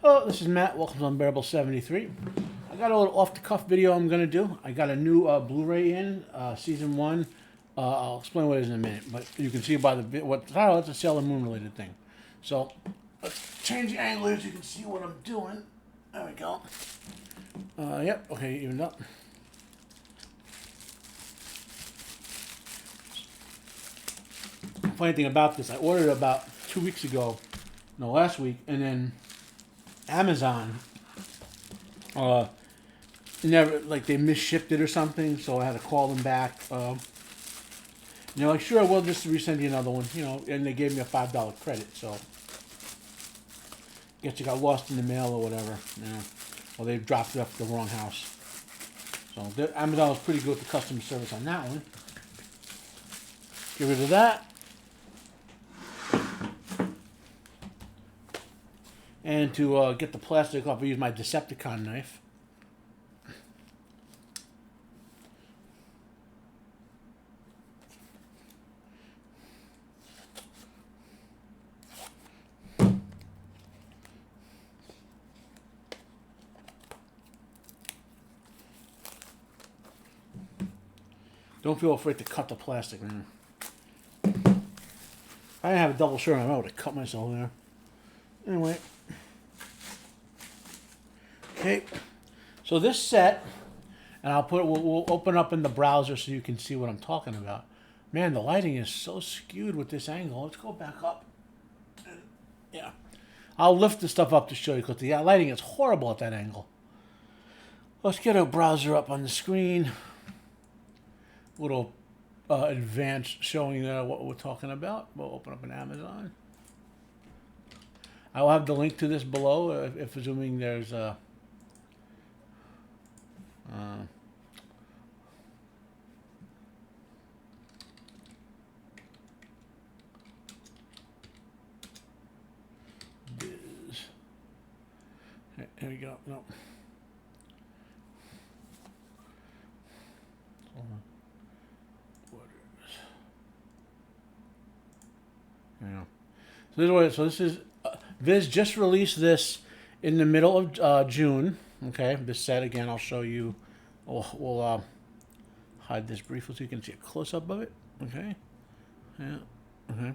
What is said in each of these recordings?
Hello, this is Matt. Welcome to Unbearable 73. I got a little off-the-cuff video I'm going to do. I got a new Blu-ray in, Season 1. I'll explain what it is in a minute, but you can see by what the title, it's a Sailor Moon related thing. So, let's change the angle here so you can see what I'm doing. There we go. Yep, okay, evened up. Funny thing about this, I ordered it about 2 weeks ago, no, last week, and then Amazon never, like, they misshipped it or something, so I had to call them back. They're like, sure, we'll just resend you another one, you know, and they gave me a $5 credit, so guess it got lost in the mail or whatever, you know, or they dropped it up at the wrong house. So Amazon was pretty good with the customer service on that one. Get rid of that. And to get the plastic off, I use my Decepticon knife. Don't feel afraid to cut the plastic, man. If I didn't have a double shirt on, I would have cut myself there. Anyway. Okay, so this set, and we'll open up in the browser so you can see what I'm talking about. Man, the lighting is so skewed with this angle. Let's go back up. Yeah, I'll lift the stuff up to show you because the lighting is horrible at that angle. Let's get a browser up on the screen. Little advanced showing what we're talking about. We'll open up an Amazon. I will have the link to this below if assuming there's a... Here we go. No. Yeah. So this is Viz just released this in the middle of June. Okay, this set again. I'll show you. We'll hide this briefly so you can see a close up of it. Okay. Yeah. Okay.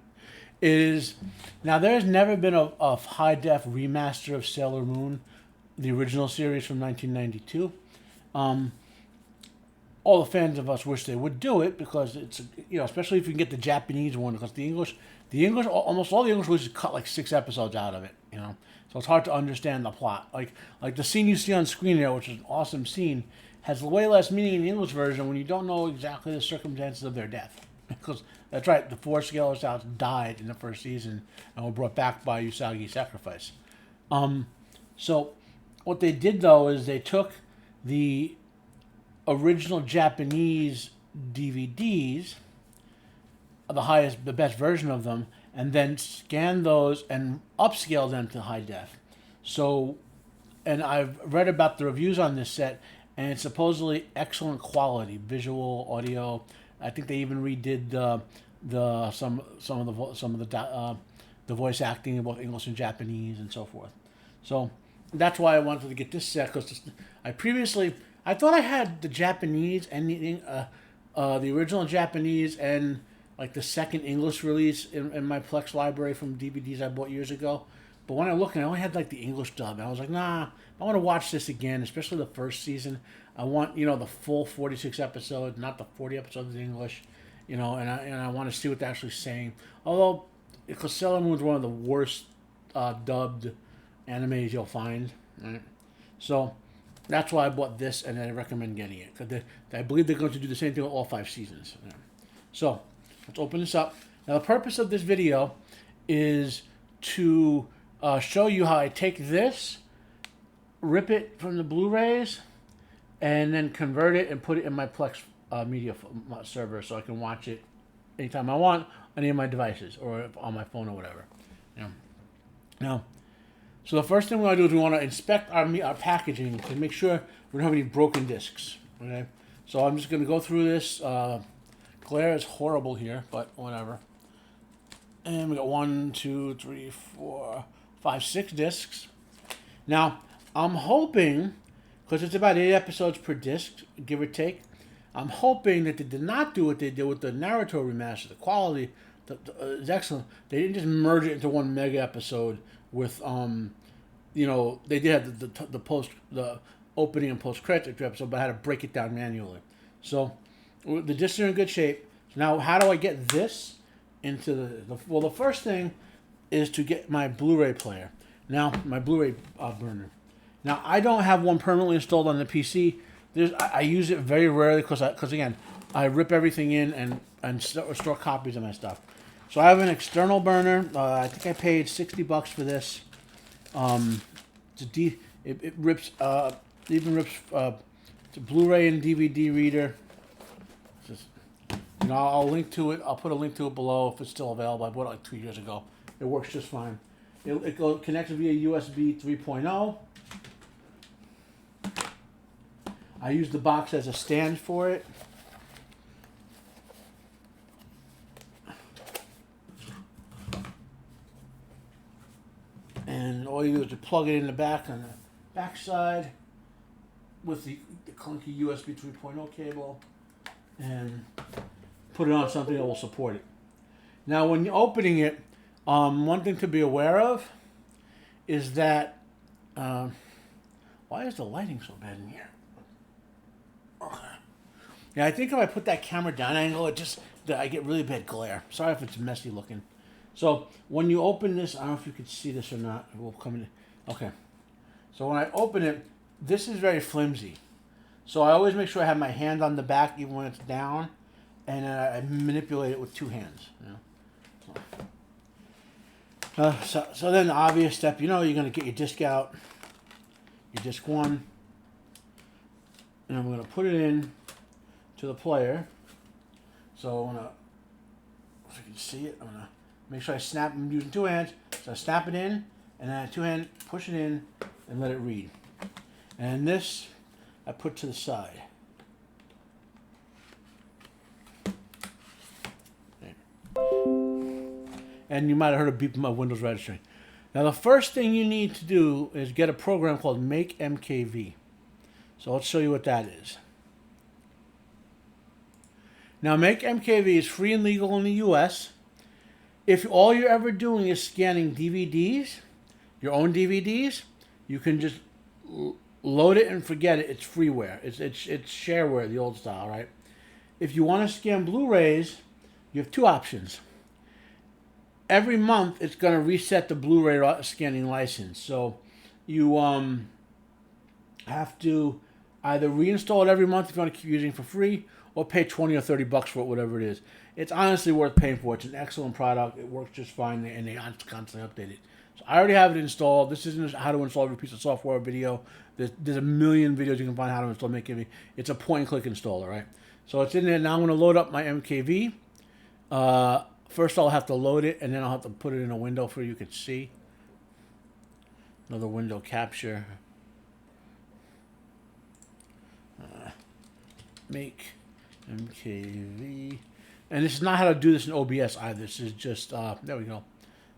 Now there's never been a high def remaster of Sailor Moon, the original series from 1992. All the fans of us wish they would do it because it's, you know, especially if you can get the Japanese one, because the English, almost all the English releases cut like 6 episodes out of it, you know, so it's hard to understand the plot. Like the scene you see on screen there, which is an awesome scene, has way less meaning in the English version when you don't know exactly the circumstances of their death. Because that's right, the 4 Scalar Scouts died in the first season and were brought back by Usagi's sacrifice. So what they did though is they took the original Japanese DVDs, the best version of them, and then scanned those and upscaled them to high def. So, and I've read about the reviews on this set, and it's supposedly excellent quality, visual, audio. I think they even redid some of the voice acting in both English and Japanese and so forth. So that's why I wanted to get this set, because I thought I had the Japanese and the original Japanese and like the second English release in my Plex library from DVDs I bought years ago. But when I looked, I only had like the English dub. And I was like, nah, I want to watch this again, especially the first season. I want, you know, the full 46 episodes, not the 40 episodes in English, you know, and I want to see what they're actually saying. Although, because Sailor Moon is one of the worst dubbed animes you'll find, right? So that's why I bought this, and I recommend getting it, because I believe they're going to do the same thing with all 5 seasons. Yeah. So let's open this up. Now the purpose of this video is to show you how I take this, rip it from the Blu-rays, and then convert it and put it in my Plex media server so I can watch it anytime I want on any of my devices or on my phone or whatever. Yeah. Now, so the first thing we want to do is we want to inspect our packaging to make sure we don't have any broken discs. Okay. So I'm just going to go through this. Glare is horrible here, but whatever. And we got 1, 2, 3, 4, 5, 6 discs. Now, I'm hoping, because it's about 8 episodes per disc, give or take, I'm hoping that they did not do what they did with the Naruto remaster. The quality is excellent. They didn't just merge it into one mega episode with, they did have the opening and post credit episode, but I had to break it down manually. So the discs are in good shape. So now, how do I get this into the first thing is to get my Blu-ray player. Now, my Blu-ray burner. Now, I don't have one permanently installed on the PC. I use it very rarely because again, I rip everything in and store copies of my stuff. So I have an external burner. I think I paid $60 for this. It rips, even rips. It's a Blu-ray and DVD reader. I'll link to it. I'll put a link to it below if it's still available. I bought it like 2 years ago. It works just fine. It connects via USB 3.0. I use the box as a stand for it. And all you do is to plug it in the back on the back side with the clunky USB 3.0 cable and put it on something that will support it. Now, when you're opening it, one thing to be aware of is that why is the lighting so bad in here? Okay. Yeah, I think if I put that camera down angle, I get really bad glare. Sorry if it's messy looking. So when you open this, I don't know if you can see this or not. It will come in. Okay. So when I open it, this is very flimsy. So I always make sure I have my hand on the back even when it's down, and I manipulate it with 2 hands. So then the obvious step, you're going to get your disc out, your disc 1, and I'm going to put it in to the player. So if you can see it, I'm going to make sure I snap. I'm using 2 hands, so I snap it in, and then 2 hands, push it in, and let it read. And this, I put to the side. And you might have heard a beep in my Windows registering. Now, the first thing you need to do is get a program called MAKEMkv. So let's show you what that is. Now, MAKEMkv is free and legal in the US. If all you're ever doing is scanning DVDs, your own DVDs, you can just load it and forget it. It's freeware. It's shareware, the old style, right? If you want to scan Blu-rays, you have 2 options. Every month, it's going to reset the Blu-ray scanning license. So you have to either reinstall it every month if you want to keep using it for free, or pay $20 or $30 for it, whatever it is. It's honestly worth paying for. It's an excellent product. It works just fine, and they constantly update it. So I already have it installed. This isn't how to install every piece of software video. There's a million videos you can find how to install MAKEMkv. It's a point-and-click installer, right? So it's in there. Now I'm going to load up my MKV. First, I'll have to load it, and then I'll have to put it in a window for you can see. Another window capture. MAKEMkv. And this is not how to do this in OBS either. This is just, there we go.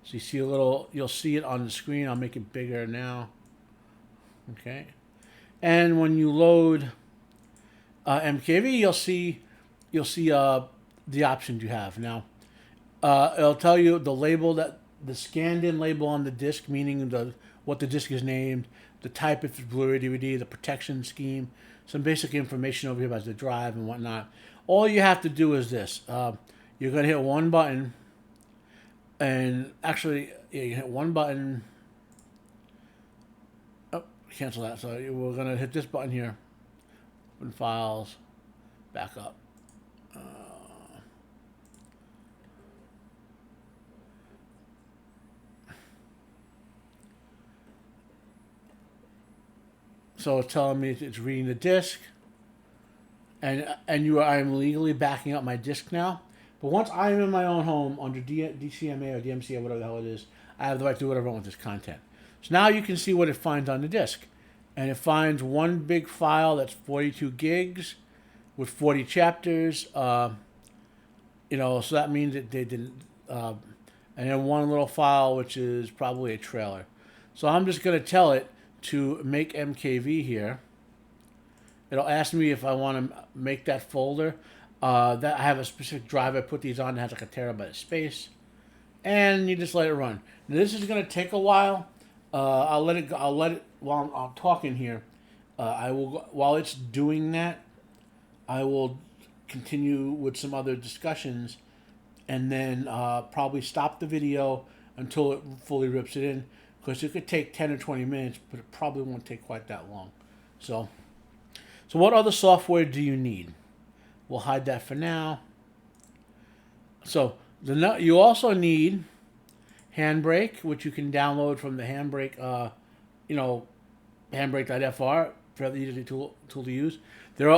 So you see you'll see it on the screen. I'll make it bigger now. Okay. And when you load MKV, you'll see the options you have. Now, it'll tell you the label, the scanned in label on the disc, meaning what the disc is named, the type if it's Blu-ray DVD, the protection scheme, some basic information over here about the drive and whatnot. All you have to do is this. You're going to hit one button, and actually, yeah, you hit one button. Oh, cancel that. So we're going to hit this button here. Open files, back up. So it's telling me it's reading the disc, and I'm legally backing up my disc now. But once I am in my own home under DCMA or DMCA, whatever the hell it is, I have the right to do whatever I want with this content. So now you can see what it finds on the disc, and it finds one big file that's 42 gigs with 40 chapters. So that means that they didn't. And then one little file which is probably a trailer. So I'm just going to tell it to MAKEMkv here, it'll ask me if I want to make that folder. That I have a specific drive I put these on that has like a terabyte of space, and you just let it run. Now, this is going to take a while. I'll let it go. I'll let it while I'm talking here. I will while it's doing that, I will continue with some other discussions, and then probably stop the video until it fully rips it in, because it could take 10 or 20 minutes, but it probably won't take quite that long. So what other software do you need? We'll hide that for now. So you also need Handbrake, which you can download from the Handbrake, handbrake.fr, fairly easy tool to use. There are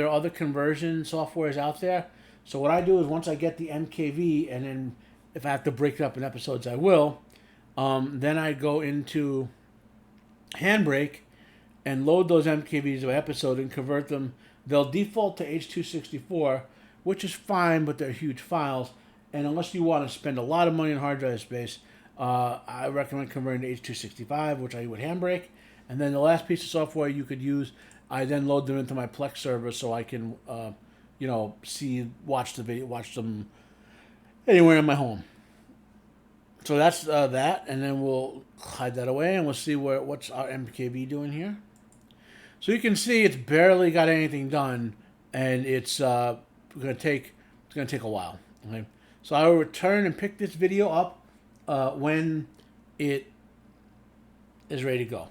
other conversion softwares out there. So what I do is once I get the MKV, and then if I have to break it up in episodes, I will. Then I go into Handbrake and load those MKVs by episode and convert them. They'll default to H.264, which is fine, but they're huge files. And unless you want to spend a lot of money on hard drive space, I recommend converting to H.265, which I do with Handbrake. And then the last piece of software you could use, I then load them into my Plex server so I can, watch the video, watch them anywhere in my home. So that's that, and then we'll hide that away, and we'll see what's our MKV doing here. So you can see it's barely got anything done, and it's gonna take a while. Okay, so I will return and pick this video up when it is ready to go.